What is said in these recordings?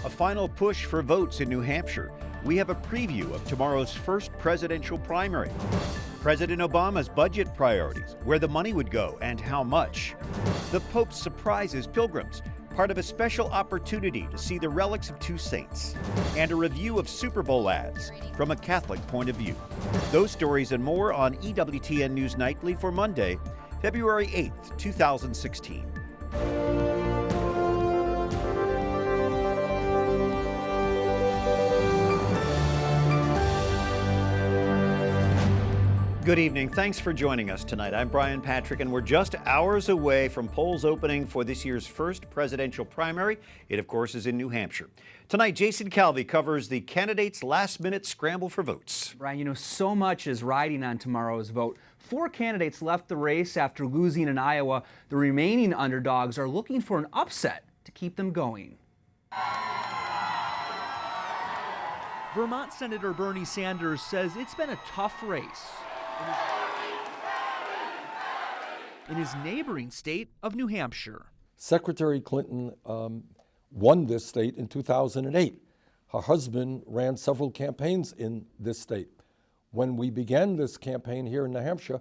A final push for votes in New Hampshire. We have a preview of tomorrow's first presidential primary. President Obama's budget priorities, where the money would go and how much. The Pope surprises pilgrims, part of a special opportunity to see the relics of two saints. And a review of Super Bowl ads from a Catholic point of view. Those stories and more on EWTN News Nightly for Monday, February 8th, 2016. Good evening. Thanks for joining us tonight. I'm Brian Patrick, and we're just hours away from polls opening for this year's first presidential primary. It, of course, is in New Hampshire. Tonight, Jason Calvi covers the candidates' last-minute scramble for votes. Brian, so much is riding on tomorrow's vote. 4 candidates left the race after losing in Iowa. The remaining underdogs are looking for an upset to keep them going. Vermont Senator Bernie Sanders says it's been a tough race in his neighboring state of New Hampshire. Secretary Clinton won this state in 2008. Her husband ran several campaigns in this state. When we began this campaign here in New Hampshire,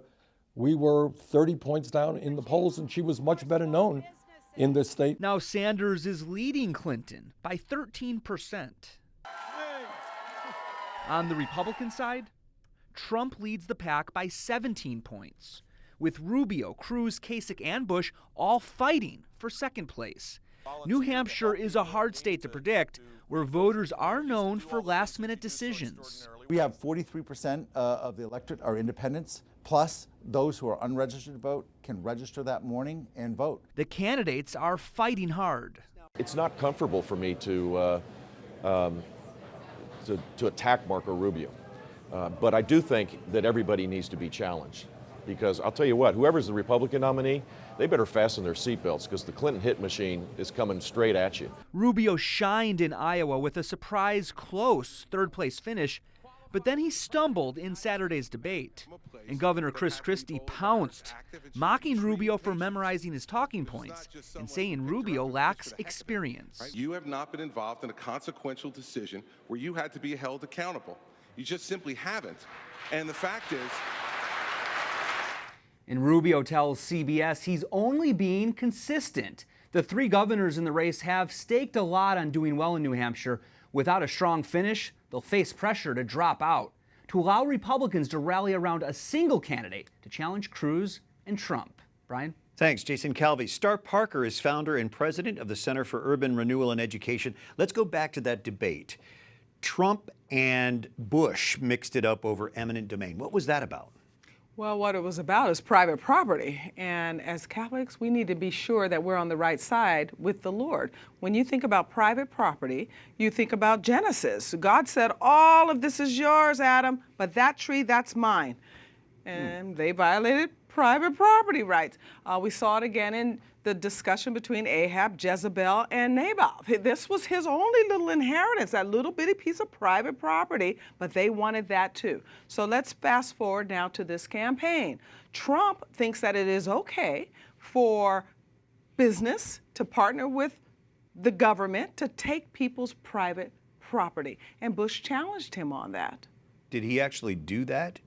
we were 30 points down in the polls, and she was much better known in this state. Now Sanders is leading Clinton by 13%. On the Republican side, Trump leads the pack by 17 points, with Rubio, Cruz, Kasich, and Bush all fighting for second place. New Hampshire is a hard state to predict, where voters are known for last-minute decisions. We have 43% of the electorate are independents, plus those who are unregistered to vote can register that morning and vote. The candidates are fighting hard. It's not comfortable for me to attack Marco Rubio. But I do think that everybody needs to be challenged, because I'll tell you what, whoever's the Republican nominee, they better fasten their seatbelts, because the Clinton hit machine is coming straight at you. Rubio shined in Iowa with a surprise close third-place finish, but then he stumbled in Saturday's debate. And Governor Chris Christie pounced, mocking Rubio for memorizing his talking points and saying Rubio lacks experience. You have not been involved in a consequential decision where you had to be held accountable. You just simply haven't. And the fact is... And Rubio tells CBS he's only being consistent. The 3 governors in the race have staked a lot on doing well in New Hampshire. Without a strong finish, they'll face pressure to drop out, to allow Republicans to rally around a single candidate to challenge Cruz and Trump. Brian? Thanks, Jason Calvi. Star Parker is founder and president of the Center for Urban Renewal and Education. Let's go back to that debate. Trump and Bush mixed it up over eminent domain. What was that about? Well, what it was about is private property. And as Catholics, we need to be sure that we're on the right side with the Lord. When you think about private property, you think about Genesis. God said, all of this is yours, Adam, but that tree, that's mine. And they violated private property rights. We saw it again in the discussion between Ahab, Jezebel, and Nabal. This was his only little inheritance, that little bitty piece of private property, but they wanted that too. So let's fast forward now to this campaign. Trump thinks that it is okay for business to partner with the government to take people's private property, and Bush challenged him on that. Did he actually do that?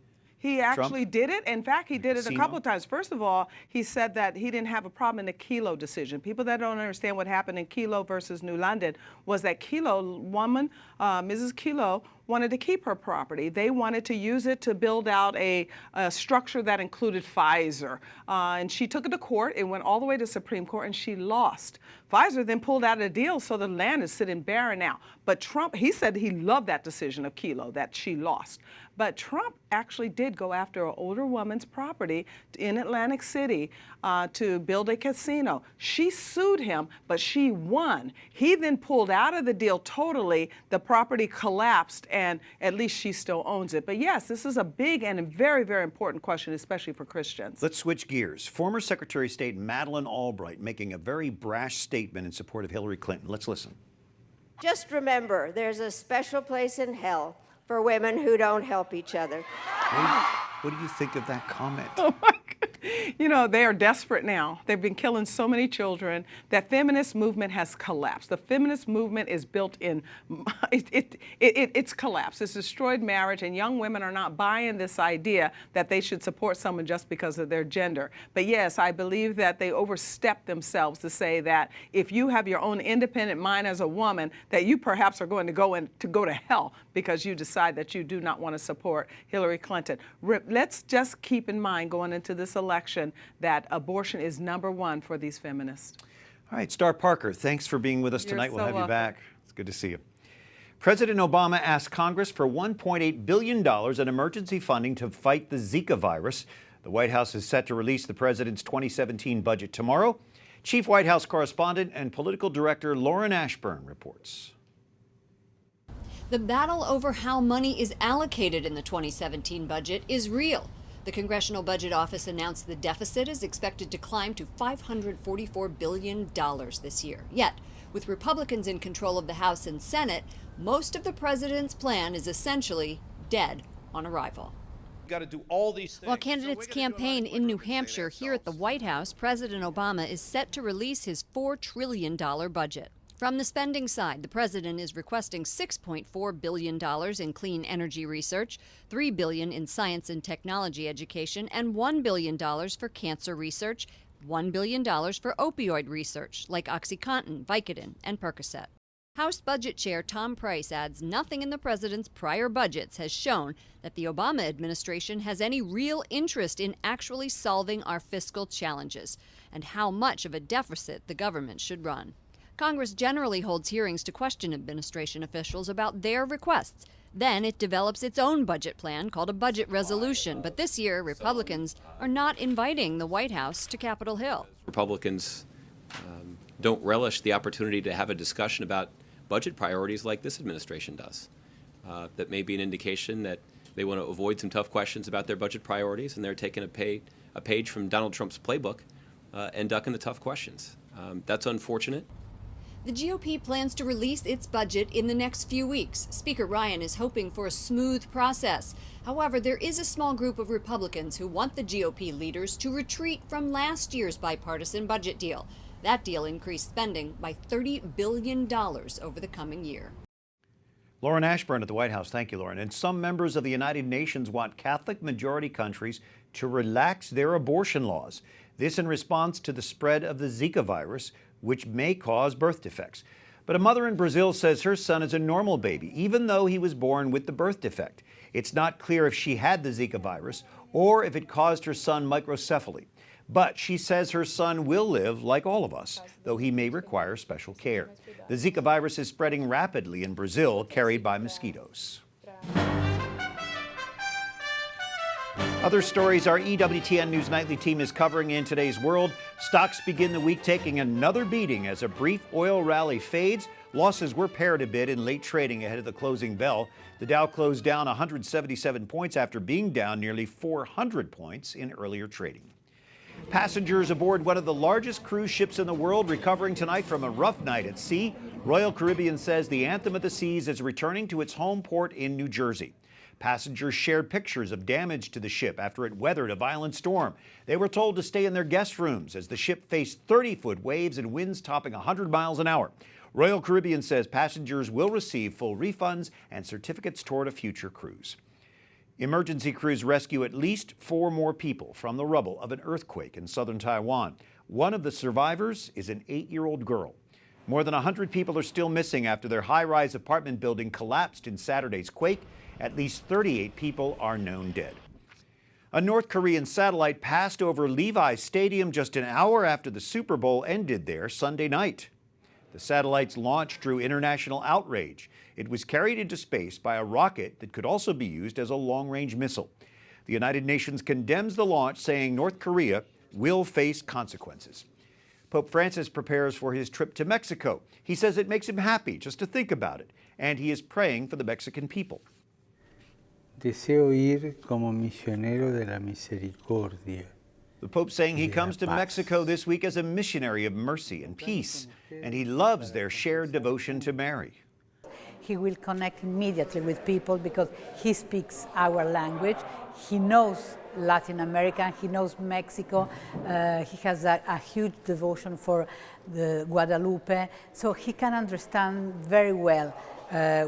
He actually did it. In fact, he did it a couple of times. First of all, he said that he didn't have a problem in the Kelo decision. People that don't understand what happened in Kelo versus New London was that Kelo woman, Mrs. Kelo, wanted to keep her property. They wanted to use it to build out a structure that included Pfizer. And she took it to court. It went all the way to Supreme Court, and she lost. Pfizer then pulled out a deal, so the land is sitting barren now. But Trump, he said he loved that decision of Kelo, that she lost. But Trump actually did go after an older woman's property in Atlantic City to build a casino. She sued him, but she won. He then pulled out of the deal totally. The property collapsed, and at least she still owns it. But yes, this is a big and a very, very important question, especially for Christians. Let's switch gears. Former Secretary of State Madeleine Albright making a very brash statement in support of Hillary Clinton. Let's listen. Just remember, there's a special place in hell for women who don't help each other. What do you think of that comment? Oh my God. You know, they are desperate now. They've been killing so many children. That feminist movement has collapsed. The feminist movement is built in, it's collapsed. It's destroyed marriage, and young women are not buying this idea that they should support someone just because of their gender. But yes, I believe that they overstep themselves to say that if you have your own independent mind as a woman, that you perhaps are going to go to hell because you decide that you do not want to support Hillary Clinton. Let's just keep in mind going into this election that abortion is #1 for these feminists. All right, Star Parker, thanks for being with us You're tonight. We'll so have you welcome. back. It's good to see you. President Obama asked Congress for $1.8 billion in emergency funding to fight the Zika virus. The White House is set to release the president's 2017 budget tomorrow. Chief White House correspondent and political director Lauren Ashburn reports. The battle over how money is allocated in the 2017 budget is real. The Congressional Budget Office announced the deficit is expected to climb to $544 billion this year. Yet, with Republicans in control of the House and Senate, most of the president's plan is essentially dead on arrival. Got to do all these things. While candidates campaign in New Hampshire, here at the White House, President Obama is set to release his $4 trillion budget. From the spending side, the president is requesting $6.4 billion in clean energy research, $3 billion in science and technology education, and $1 billion for cancer research, $1 billion for opioid research like OxyContin, Vicodin, and Percocet. House Budget Chair Tom Price adds nothing in the president's prior budgets has shown that the Obama administration has any real interest in actually solving our fiscal challenges and how much of a deficit the government should run. Congress generally holds hearings to question administration officials about their requests. Then it develops its own budget plan called a budget resolution. But this year, Republicans are not inviting the White House to Capitol Hill. Republicans don't relish the opportunity to have a discussion about budget priorities like this administration does. That may be an indication that they want to avoid some tough questions about their budget priorities, and they're taking a page from Donald Trump's playbook and ducking the tough questions. That's unfortunate. The GOP plans to release its budget in the next few weeks. Speaker Ryan is hoping for a smooth process. However, there is a small group of Republicans who want the GOP leaders to retreat from last year's bipartisan budget deal. That deal increased spending by $30 billion over the coming year. Lauren Ashburn at the White House. Thank you, Lauren. And some members of the United Nations want Catholic majority countries to relax their abortion laws. This in response to the spread of the Zika virus, which may cause birth defects. But a mother in Brazil says her son is a normal baby, even though he was born with the birth defect. It's not clear if she had the Zika virus or if it caused her son microcephaly. But she says her son will live like all of us, though he may require special care. The Zika virus is spreading rapidly in Brazil, carried by mosquitoes. Other stories our EWTN News Nightly team is covering in today's world. Stocks begin the week taking another beating as a brief oil rally fades. Losses were pared a bit in late trading ahead of the closing bell. The Dow closed down 177 points after being down nearly 400 points in earlier trading. Passengers aboard one of the largest cruise ships in the world recovering tonight from a rough night at sea. Royal Caribbean says the Anthem of the Seas is returning to its home port in New Jersey. Passengers shared pictures of damage to the ship after it weathered a violent storm. They were told to stay in their guest rooms as the ship faced 30-foot waves and winds topping 100 miles an hour. Royal Caribbean says passengers will receive full refunds and certificates toward a future cruise. Emergency crews rescue at least 4 more people from the rubble of an earthquake in southern Taiwan. One of the survivors is an 8-year-old girl. More than 100 people are still missing after their high-rise apartment building collapsed in Saturday's quake. At least 38 people are known dead. A North Korean satellite passed over Levi Stadium just an hour after the Super Bowl ended there Sunday night. The satellite's launch drew international outrage. It was carried into space by a rocket that could also be used as a long-range missile. The United Nations condemns the launch, saying North Korea will face consequences. Pope Francis prepares for his trip to Mexico. He says it makes him happy just to think about it, and he is praying for the Mexican people. Deseo ir como misionero de la misericordia. The Pope saying he comes to Mexico this week as a missionary of mercy and peace, and he loves their shared devotion to Mary. He will connect immediately with people because he speaks our language. He knows Latin America, he knows Mexico, he has a huge devotion for the Guadalupe, so he can understand very well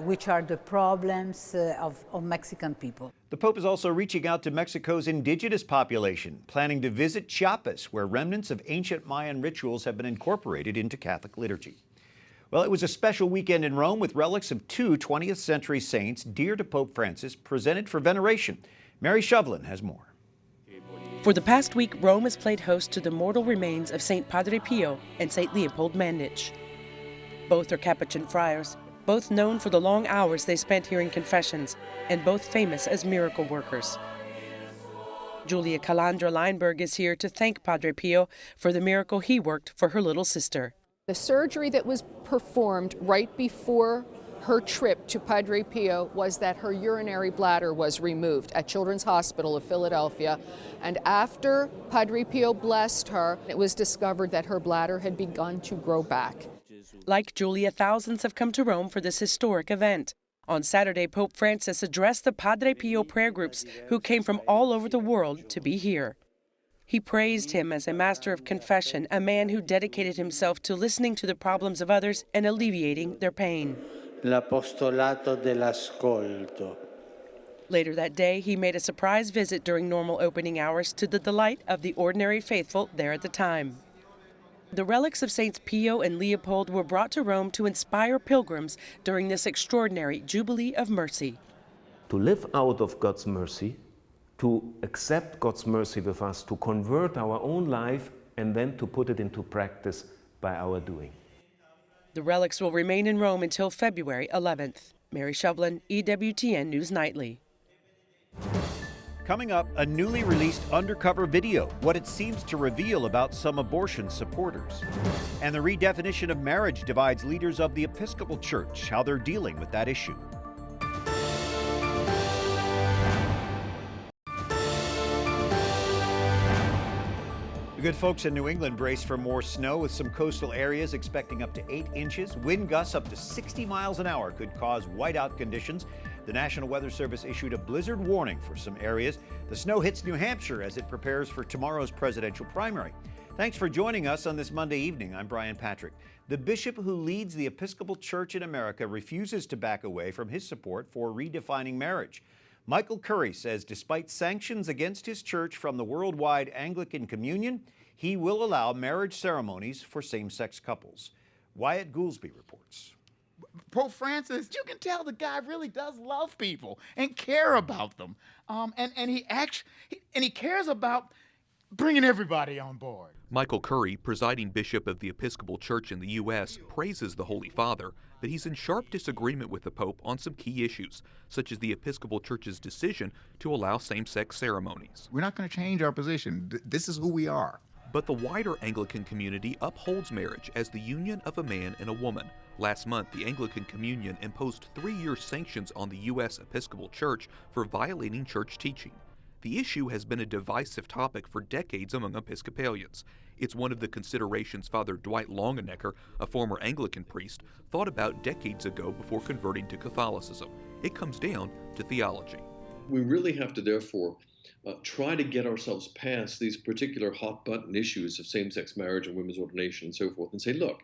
which are the problems of Mexican people. The Pope is also reaching out to Mexico's indigenous population, planning to visit Chiapas, where remnants of ancient Mayan rituals have been incorporated into Catholic liturgy. Well, it was a special weekend in Rome with relics of two 20th century saints dear to Pope Francis presented for veneration. Mary Shovlain has more. For the past week, Rome has played host to the mortal remains of St. Padre Pio and St. Leopold Mandich. Both are Capuchin friars, both known for the long hours they spent hearing confessions, and both famous as miracle workers. Julia Calandra Leinberg is here to thank Padre Pio for the miracle he worked for her little sister. The surgery that was performed right before her trip to Padre Pio was that her urinary bladder was removed at Children's Hospital of Philadelphia. And after Padre Pio blessed her, it was discovered that her bladder had begun to grow back. Like Julia, thousands have come to Rome for this historic event. On Saturday, Pope Francis addressed the Padre Pio prayer groups who came from all over the world to be here. He praised him as a master of confession, a man who dedicated himself to listening to the problems of others and alleviating their pain. L'apostolato dell'ascolto. Later that day, he made a surprise visit during normal opening hours to the delight of the ordinary faithful there at the time. The relics of Saints Pio and Leopold were brought to Rome to inspire pilgrims during this extraordinary Jubilee of Mercy. To live out of God's mercy, to accept God's mercy with us, to convert our own life, and then to put it into practice by our doing. The relics will remain in Rome until February 11th. Mary Shovlain, EWTN News Nightly. Coming up, a newly released undercover video, what it seems to reveal about some abortion supporters. And the redefinition of marriage divides leaders of the Episcopal Church, how they're dealing with that issue. The good folks in New England brace for more snow, with some coastal areas expecting up to 8 inches. Wind gusts up to 60 miles an hour could cause whiteout conditions. The National Weather Service issued a blizzard warning for some areas. The snow hits New Hampshire as it prepares for tomorrow's presidential primary. Thanks for joining us on this Monday evening. I'm Brian Patrick. The bishop who leads the Episcopal Church in America refuses to back away from his support for redefining marriage. Michael Curry says despite sanctions against his church from the worldwide Anglican Communion, he will allow marriage ceremonies for same-sex couples. Wyatt Goolsby reports. Pope Francis, you can tell the guy really does love people and care about them, and he cares about bringing everybody on board. Michael Curry, presiding bishop of the Episcopal Church in the U.S., praises the Holy Father, but he's in sharp disagreement with the Pope on some key issues, such as the Episcopal Church's decision to allow same-sex ceremonies. We're not going to change our position. This is who we are. But the wider Anglican community upholds marriage as the union of a man and a woman. Last month, the Anglican Communion imposed 3-year sanctions on the U.S. Episcopal Church for violating church teaching. The issue has been a divisive topic for decades among Episcopalians. It's one of the considerations Father Dwight Longenecker, a former Anglican priest, thought about decades ago before converting to Catholicism. It comes down to theology. We really have to, therefore, try to get ourselves past these particular hot-button issues of same-sex marriage and women's ordination and so forth and say, look,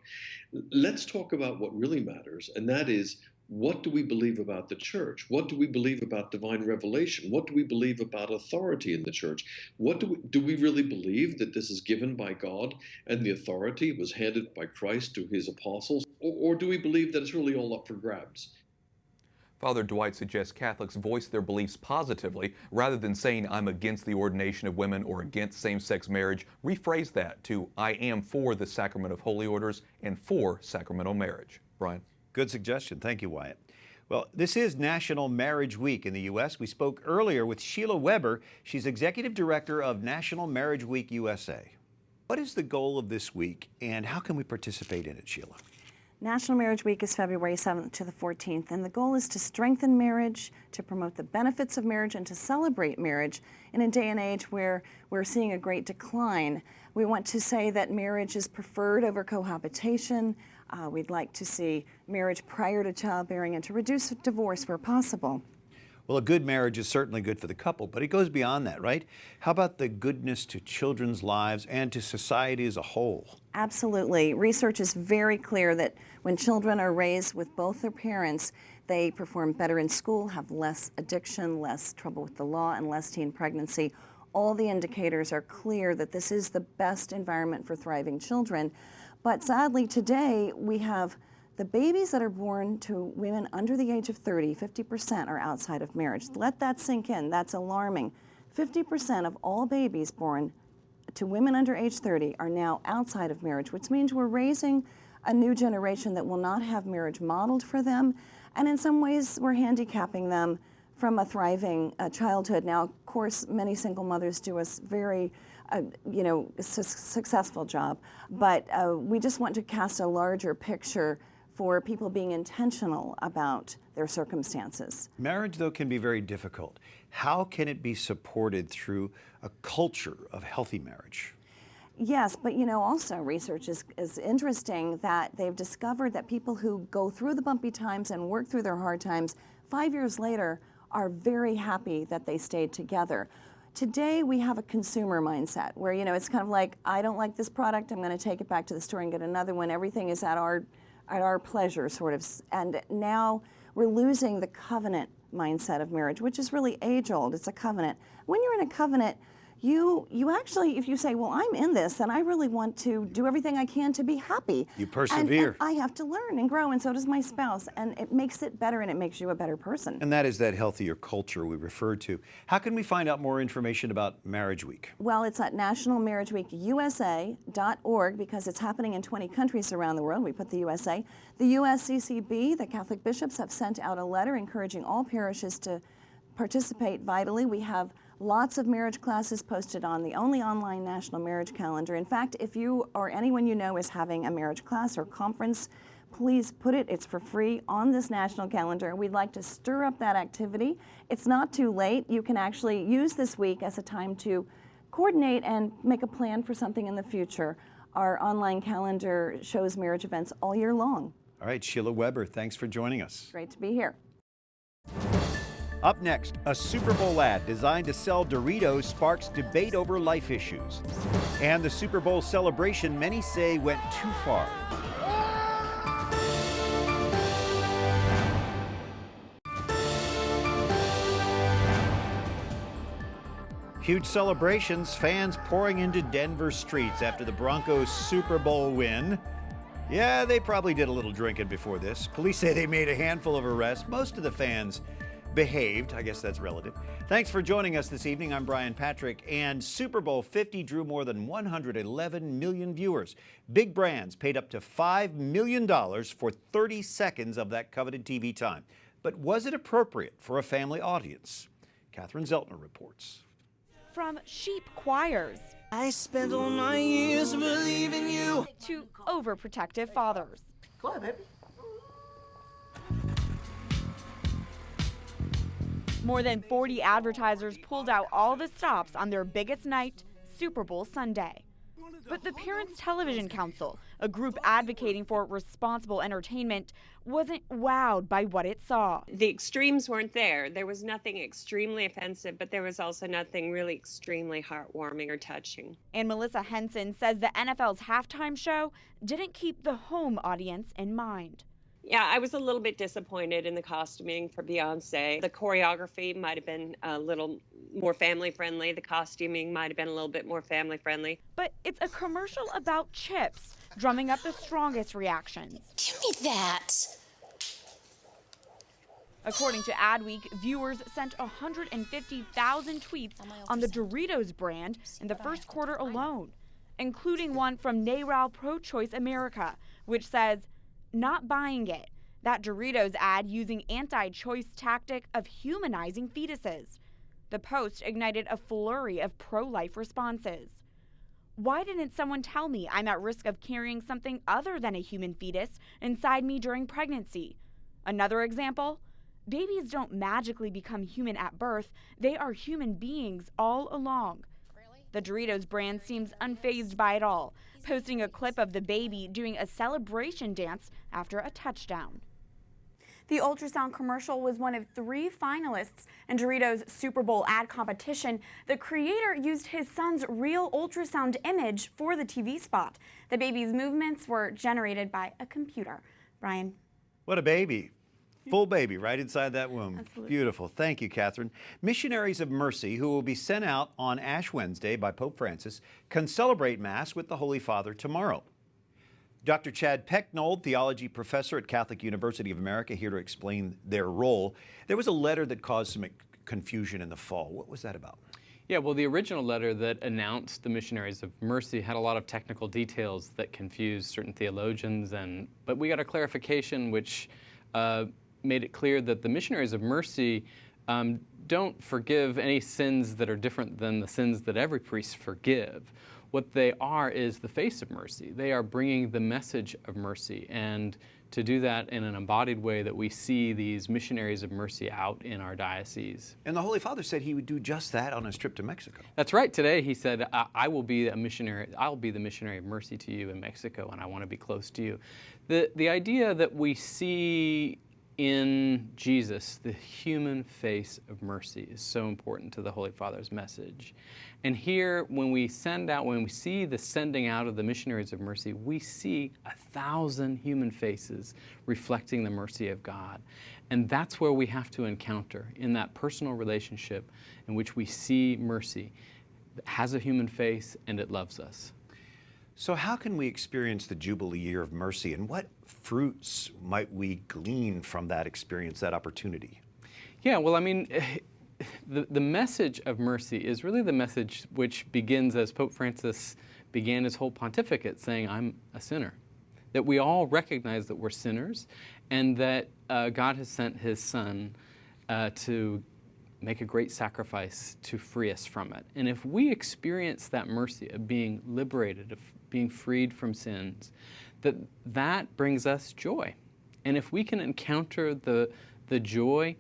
let's talk about what really matters, and that is, what do we believe about the church? What do we believe about divine revelation? What do we believe about authority in the church? What do we really believe that this is given by God and the authority was handed by Christ to his apostles? Or do we believe that it's really all up for grabs? Father Dwight suggests Catholics voice their beliefs positively rather than saying, I'm against the ordination of women or against same-sex marriage. Rephrase that to, I am for the sacrament of holy orders and for sacramental marriage. Brian? Good suggestion. Thank you, Wyatt. Well, this is National Marriage Week in the U.S. We spoke earlier with Sheila Weber. She's Executive Director of National Marriage Week USA. What is the goal of this week, and how can we participate in it, Sheila? National Marriage Week is February 7th to the 14th, and the goal is to strengthen marriage, to promote the benefits of marriage, and to celebrate marriage in a day and age where we're seeing a great decline. We want to say that marriage is preferred over cohabitation. We'd like to see marriage prior to childbearing and to reduce divorce where possible. Well, a good marriage is certainly good for the couple, but it goes beyond that, right? How about the goodness to children's lives and to society as a whole? Absolutely. Research is very clear that when children are raised with both their parents, they perform better in school, have less addiction, less trouble with the law, and less teen pregnancy. All the indicators are clear that this is the best environment for thriving children. But sadly, today we have the babies that are born to women under the age of 30, 50% are outside of marriage. Let that sink in. That's alarming. 50% of all babies born to women under age 30 are now outside of marriage, which means we're raising a new generation that will not have marriage modeled for them. And in some ways, we're handicapping them from a thriving childhood. Now, of course, many single mothers do a very successful job, but we just want to cast a larger picture for people being intentional about their circumstances. Marriage, though, can be very difficult. How can it be supported through a culture of healthy marriage? Yes, but also research is interesting that they've discovered that people who go through the bumpy times and work through their hard times, 5 years later, are very happy that they stayed together. Today, we have a consumer mindset where, it's kind of like, I don't like this product, I'm going to take it back to the store and get another one. Everything is at our pleasure, sort of. And now we're losing the covenant mindset of marriage, which is really age-old. It's a covenant. When you're in a covenant, you actually, if you say, well, I'm in this, then I really want to do everything I can to be happy. You persevere. And I have to learn and grow, and so does my spouse. And it makes it better, and it makes you a better person. And that is that healthier culture we referred to. How can we find out more information about Marriage Week? Well, it's at nationalmarriageweekusa.org because it's happening in 20 countries around the world. We put the USA. The USCCB, the Catholic bishops, have sent out a letter encouraging all parishes to participate vitally. We have lots of marriage classes posted on the only online national marriage calendar. In fact, if you or anyone you know is having a marriage class or conference, please put it's for free on this national calendar. We'd like to stir up that activity. It's not too late. You can actually use this week as a time to coordinate and make a plan for something in the future. Our online calendar shows marriage events all year long. All right, Sheila Weber, thanks for joining us. Great to be here. Up next, a Super Bowl ad designed to sell Doritos sparks debate over life issues. And the Super Bowl celebration many say went too far. Huge celebrations, fans pouring into Denver streets after the Broncos' Super Bowl win. Yeah, they probably did a little drinking before this. Police say they made a handful of arrests. Most of the fans behaved. I guess that's relative. Thanks for joining us this evening. I'm Brian Patrick, and Super Bowl 50 drew more than 111 million viewers. Big brands paid up to $5 million for 30 seconds of that coveted TV time. But was it appropriate for a family audience? Catherine Szeltner reports. From sheep choirs, I spent all my years believing you, to overprotective fathers. Come on, baby. More than 40 advertisers pulled out all the stops on their biggest night, Super Bowl Sunday. But the Parents Television Council, a group advocating for responsible entertainment, wasn't wowed by what it saw. The extremes weren't there. There was nothing extremely offensive, but there was also nothing really extremely heartwarming or touching. And Melissa Henson says the NFL's halftime show didn't keep the home audience in mind. Yeah, I was a little bit disappointed in the costuming for Beyonce. The choreography might have been a little more family friendly. The costuming might have been a little bit more family friendly. But it's a commercial about chips, drumming up the strongest reactions. Give me that. According to Adweek, viewers sent 150,000 tweets on the Doritos brand in the first quarter alone, including one from NARAL Pro-Choice America, which says, "Not buying it. That Doritos ad using anti-choice tactic of humanizing fetuses." The post ignited a flurry of pro-life responses. Why didn't someone tell me I'm at risk of carrying something other than a human fetus inside me during pregnancy? Another example, babies don't magically become human at birth. They are human beings all along. The Doritos brand seems unfazed by it all, posting a clip of the baby doing a celebration dance after a touchdown. The ultrasound commercial was one of 3 finalists in Doritos' Super Bowl ad competition. The creator used his son's real ultrasound image for the TV spot. The baby's movements were generated by a computer. Brian. What a baby. Full baby right inside that womb. Absolutely. Beautiful. Thank you, Catherine. Missionaries of Mercy, who will be sent out on Ash Wednesday by Pope Francis, can celebrate Mass with the Holy Father tomorrow. Dr. Chad Pecknold, theology professor at Catholic University of America, here to explain their role. There was a letter that caused some confusion in the fall. What was that about? Yeah, well, the original letter that announced the Missionaries of Mercy had a lot of technical details that confused certain theologians, but we got a clarification which made it clear that the Missionaries of Mercy don't forgive any sins that are different than the sins that every priest forgive. What they are is the face of mercy. They are bringing the message of mercy, and to do that in an embodied way that we see these Missionaries of Mercy out in our diocese. And the Holy Father said he would do just that on his trip to Mexico. That's right. Today he said, I will be a missionary. I'll be the missionary of mercy to you in Mexico, and I want to be close to you. The idea that we see in Jesus, the human face of mercy, is so important to the Holy Father's message. And here, when we see the sending out of the Missionaries of Mercy, we see 1,000 human faces reflecting the mercy of God. And that's where we have to encounter, in that personal relationship in which we see mercy. It has a human face and it loves us. So how can we experience the Jubilee Year of Mercy, and what fruits might we glean from that experience, that opportunity? Yeah, well, I mean, the message of mercy is really the message which begins as Pope Francis began his whole pontificate, saying, I'm a sinner. That we all recognize that we're sinners, and that God has sent his Son to make a great sacrifice to free us from it. And if we experience that mercy of being liberated, of being freed from sins, that brings us joy. And if we can encounter the joy,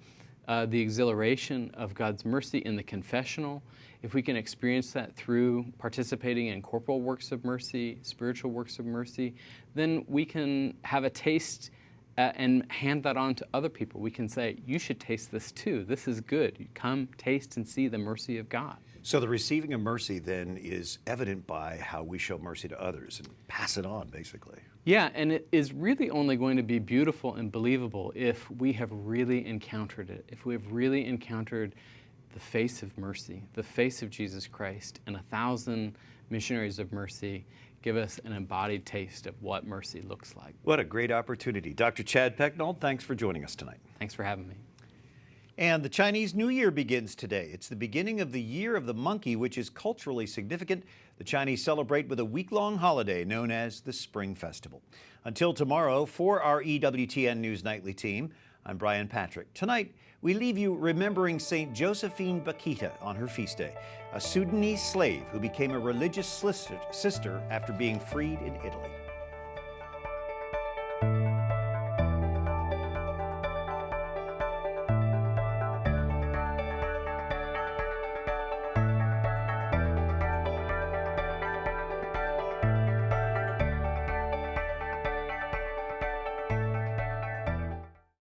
the exhilaration of God's mercy in the confessional, if we can experience that through participating in corporal works of mercy, spiritual works of mercy, then we can have a taste and hand that on to other people. We can say, you should taste this too. This is good. Come taste and see the mercy of God. So the receiving of mercy then is evident by how we show mercy to others and pass it on, basically. Yeah, and it is really only going to be beautiful and believable if we have really encountered it, if we have really encountered the face of mercy, the face of Jesus Christ, and 1,000 missionaries of mercy give us an embodied taste of what mercy looks like. What a great opportunity. Dr. Chad Pecknold, thanks for joining us tonight. Thanks for having me. And the Chinese New Year begins today. It's the beginning of the Year of the Monkey, which is culturally significant. The Chinese celebrate with a week-long holiday known as the Spring Festival. Until tomorrow, for our EWTN News Nightly team, I'm Brian Patrick. Tonight, we leave you remembering St. Josephine Bakhita on her feast day, a Sudanese slave who became a religious sister after being freed in Italy.